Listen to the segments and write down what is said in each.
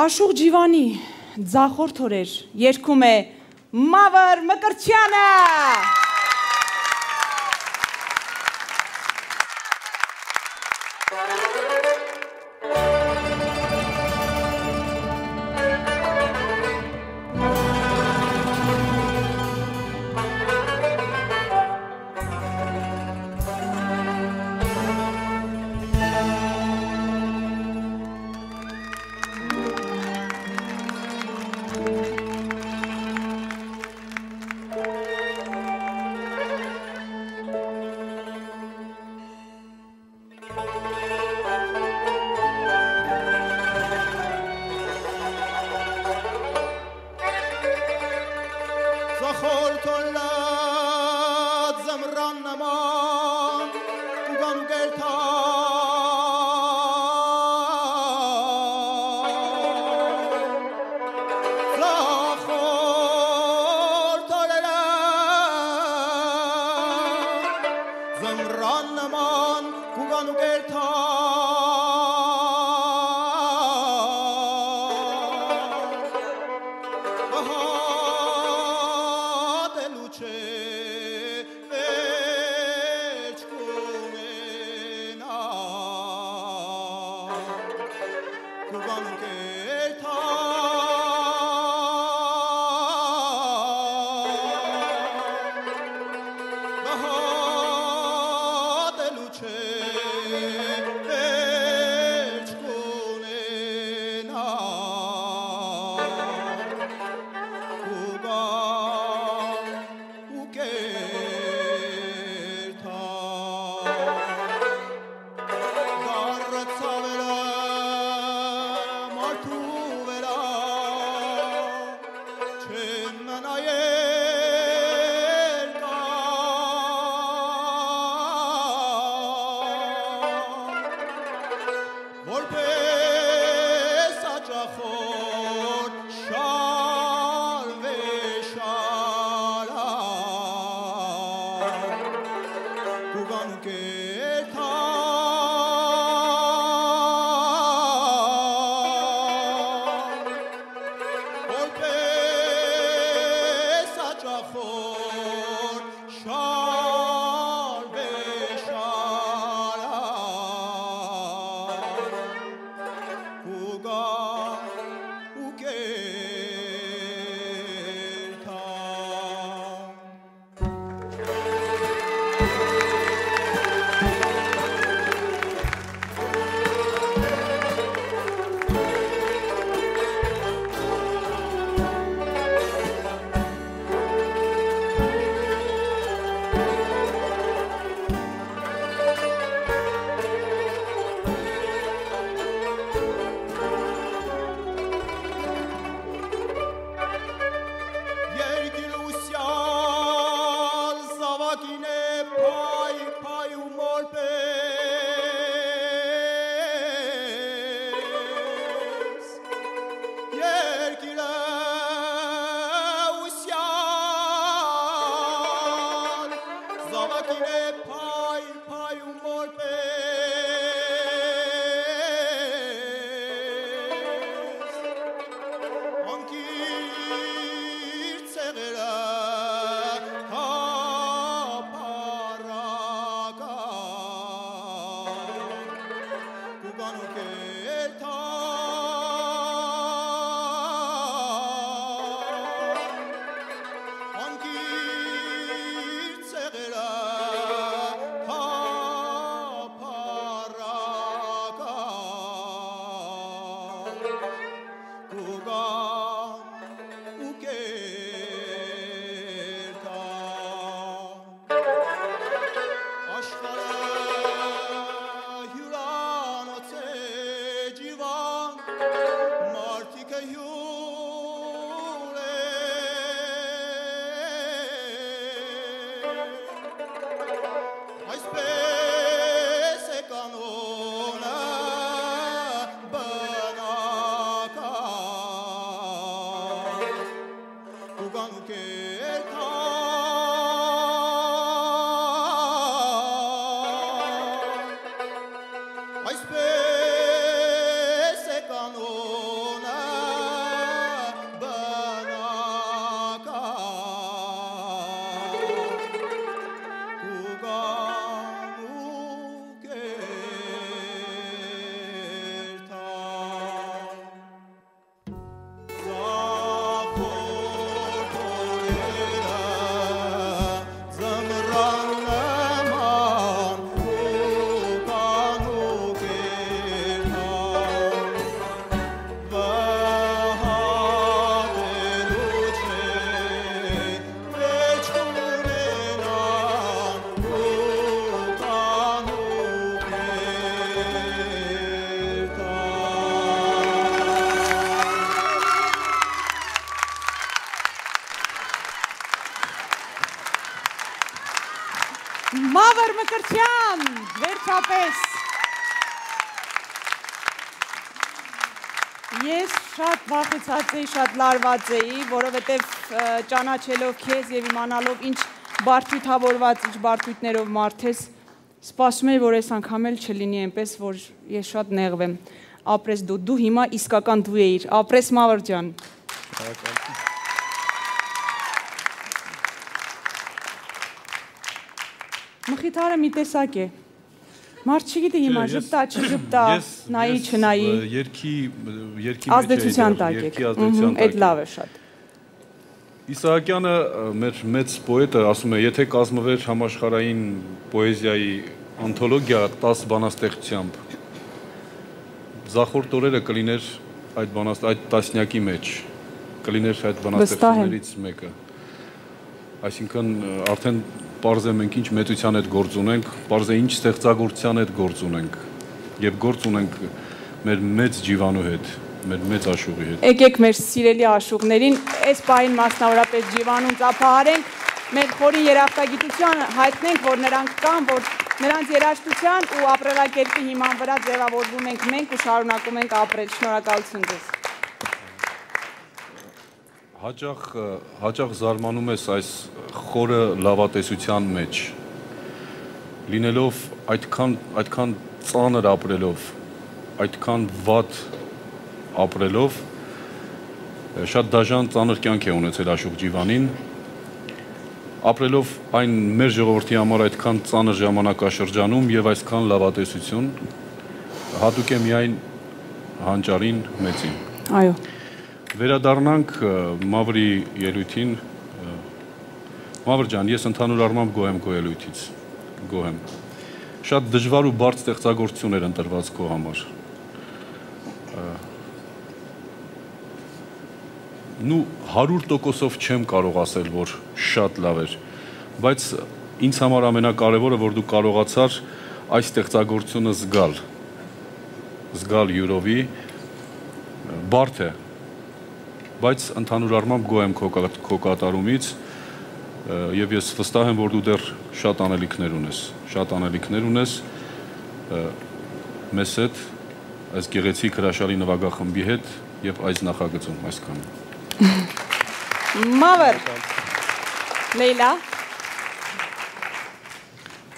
Աշուղ Ջիվանի ձախորդ օրեր երգում է Մավր Մկրտչյանը։ Այսպես է կանոնը Մկրտչյան, վերջապես։ Ես շատ վախեցած էի, շատ լարված էի, որովհետև ճանաչելով քեզ եւ իմանալով ինչ բարդությունավորված, ինչ բարդություններով մարդ ես, սպասում էի, որ այս անգամ էլ չլինի այնպես, որ ես շատ նեղվեմ։ Ապրես դու հիմա իսկական դու էիր, ապրես Մավր ջան։ Մխիթարը մի տեսակ է։ Մարդ չգիտի հիմա ժպտա, չժպտա, նայի, չնայի։ Երկի ազդեցության տակ եք։ Այդ լավ է շատ։ Իսահակյանը մեր մեծ պոետը ասում է, եթե կազմվեր համաշխարհային պոեզիայի անթոլոգիա 10 բանաստեղծությամբ, Զախորդ օրերը կլիներ այդ տասնյակի մեջ, կլիներ այդ բանաստեղծներից մեկը։ Այսինքն արդեն պարզ է մենք ինչ մեծության հետ գործ ունենք, պարզ է ինչ ստեղծագործության հետ գործ ունենք եւ գործ ունենք մեր մեծ ջիվանու հետ, մեր մեծ աշուղի հետ։ Եկեք մեր սիրելի աշուղներին, այս պահին մասնավորապես ջիվանուն ծափահարենք, մեր խորին երախտագիտության հայտնենք, որ նրանք կան, որ նրանց երաժշտության ու ապրելակերպի հիման վրա ձևավորվում ենք մենք ու շարունակում ենք ապրել։ Շնորհակալություն ձեզ։ Հաճախ զարմանում ես այս խորը լավատեսության մեջ, լինելով այդքան ծանր ապրելով, այդքան վատ ապրելով, շատ դաժան ծանր կյանք է ունեցել Աշուղ Ջիվանին, ապրելով այն մեր ժողովրդի համար այդքան ծանր ժամանակաշրջանում եւ այսքան լավատեսություն, հատուկ է միայն հանճարին մեծին։ Այո։ Վերադառնանք Մավրի ելույթին, Մավր ջան, ես ընդհանուր առմամբ գոհ եմ քո ելույթից, գոհ եմ։ Շատ դժվար ու բարդ ստեղծագործություն էր ընտրված քո համար։ Նու 100%-ով չեմ կարող ասել, որ շատ լավ էր, բայց ինձ համար ամենակարևորը, որ դու կարողացար այս ստեղծագործությունը զգալ յուրովի, բարդ է, բայց ընդհանուր առմամբ գոհ եմ քո կատարումից եւ ես վստահ եմ, որ դու դեռ շատ անելիքներ ունես մեզ հետ, այս գեղեցիկ հրաշալի նվագախմբի հետ եւ այս նախագծում այսքան։ Մավր, Լեյլա։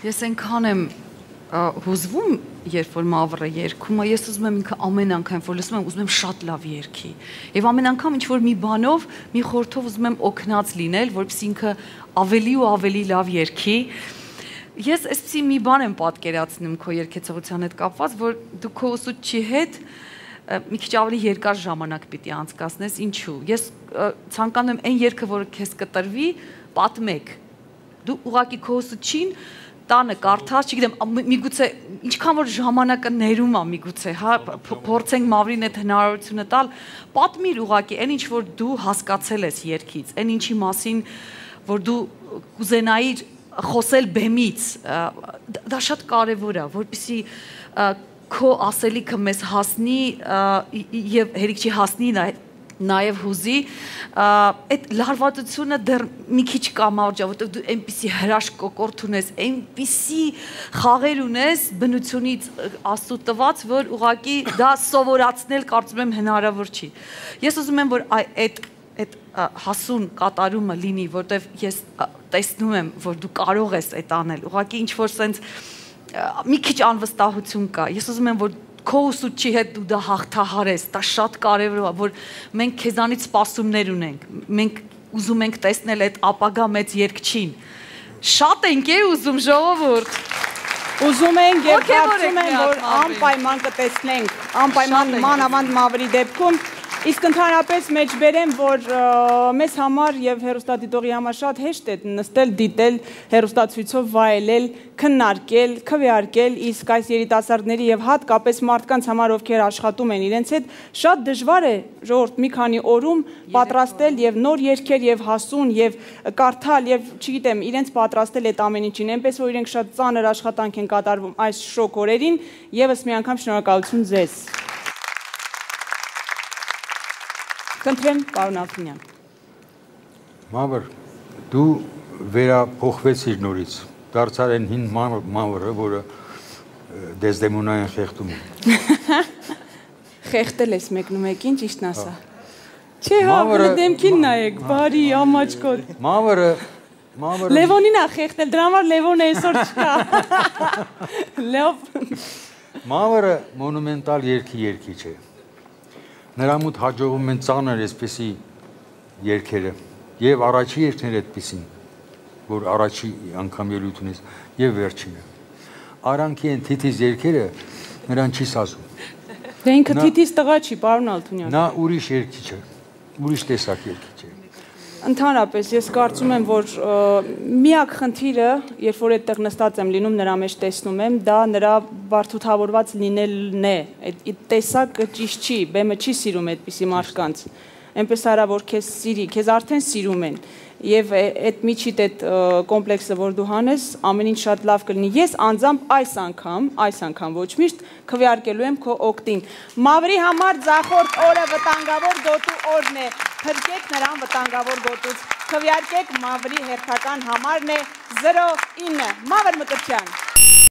Ես այնքան եմ հուզվում, երբ որ Մավրը երգում է, ես ուզում եմ ինքը ամեն անգամ, որ լսում եմ, ուզում եմ շատ լավ երգի։ Եվ ամեն անգամ ինչ որ մի բանով, մի խորհրդով ուզում եմ օգնած լինել, որպեսզի ինքը ավելի ու ավելի լավ երգի։ Ես այսպեսի մի բան եմ պատկերացնում քո երգեցողության հետ կապված, որ դու քո ուսուցչի հետ մի քիչ ավելի երկար ժամանակ պիտի անցկացնես, ինչու։ Ես ցանկանում եմ այն երգը, որը քեզ կտրվի, պատմեք։ Դու ուղղակի քո ուսուցչին տանը կարդաց, չգիտեմ, միգուցե ինչքան որ ժամանակը ներում է միգուցե, հա, փորձենք Մավրին այդ հնարավորությունը տալ, պատմիր ուղղակի այն ինչ որ դու հասկացել ես երգից, այն ինչի մասին, որ դու կուզենայիր խոսել բեմից, դա շատ կարևոր է, որպեսզի քո ասելիքը մեզ հասնի եւ հերիք չի հասնի նաև հուզի, այդ լարվածությունը դեռ մի քիչ կա Մավրջա, որտեղ դու այնպիսի հրաշք կոկորդ ունես, այնպիսի խաղեր ունես բնությունից Աստծո տված, որ ուղղակի դա սովորացնել կարծում եմ հնարավոր չի։ Ես ուզում եմ, որ այդ հասուն կատարումը լինի, որտեղ ես տեսնում եմ, որ դու կարող ես այդ անել, ուղղակի ինչ որ սենց մի քիչ անվստահություն կա։ Ես ուզում եմ, որ քո ուսուցչի հետ դու դա հաղթահարես, դա շատ կարևոր է, որ մենք քեզանից սպասումներ ունենք, մենք ուզում ենք տեսնել այդ ապագա մեծ երգչին։ Շատ ենք ուզում ժողովուրդ։ Ուզում ենք եւ կարծում եմ, որ անպայման կտեսնենք, անպայման մանավանդ Մավրի դեպքում, իսկ ընդհանրապես մեջբերեմ, որ մեզ համար եւ հեռուստադիտողի համար շատ հեշտ է նստել, դիտել, հեռուստացույցով վայելել, քննարկել, քվեարկել, իսկ այս երիտասարդների եւ հատկապես մարդկանց համար, ովքեր աշխատում են իրենց հետ, շատ դժվար է ժողովուրդ մի քանի օրում պատրաստել եւ նոր երգեր եւ հասուն եւ կարդալ եւ չգիտեմ, իրենց պատրաստել այդ ամեն ինչին, այնպես որ իրենք շատ ծանր աշխատանք են կատարվում այս շոկ օրերին, եւս մի անգամ շնորհակալություն ձեզ։ Կընտրեմ պարոն Ալթունյան։ Մավր, դու վերափոխվեցիր նորից, դարձար են հին մավրը, որը Դեզդեմոնային խեղդում է։ Խեղդել ես մեկնումեկին, ճիշտն ասա։ Չէ, հա, դեմքին նայեք, բարի, ամաչկոտ։ Մավրը Լևոնին է խեղդել, դրա համար Լևոնը այսօր չկա։ Լավ։ Մավրը մոնումենտալ երգիչ է։ Նրա մոտ հաջողում են ծանր այսպիսի երգերը, եւ առաջի երգները այդպիսին, որ առաջի անգամ ելույթ ունես, եւ վերջինը։ Արանքի են թիթիզ երգերը նրան չի սազում։ Դե ինքը թիթիզ տղա չի, պարոն Ալթունյան։ Նա ուրիշ երգիչ է, ուրիշ տեսակ երգիչ է։ Ընդհանրապես ես կարծում եմ, որ միակ խնդիրը, երբ որ այդտեղ նստած եմ լինում, նրա մեջ տեսնում եմ, դա նրա բարդութավորված լինելն է։ Այդ տեսակը ճիշտ չի, բեմը չի սիրում այդպիսի մարդկանց։ Այնպես արա, որ քեզ սիրի, քեզ արդեն սիրում են։ Եվ այդ միջիդ այդ կոմպլեքսը, որ դու հանես, ամեն ինչ շատ լավ կլինի։ Ես անձամբ այս անգամ ոչ միշտ քվեարկելու եմ քո օգտին։ Մավրի համար ձախորդ օրը վտանգավոր գոտու օրն է։ Փրկեք նրան վտանգավոր գոտուց։ Քվեարկեք Մավրի հերթական համարն է 09 Մավր Մկրտչյան։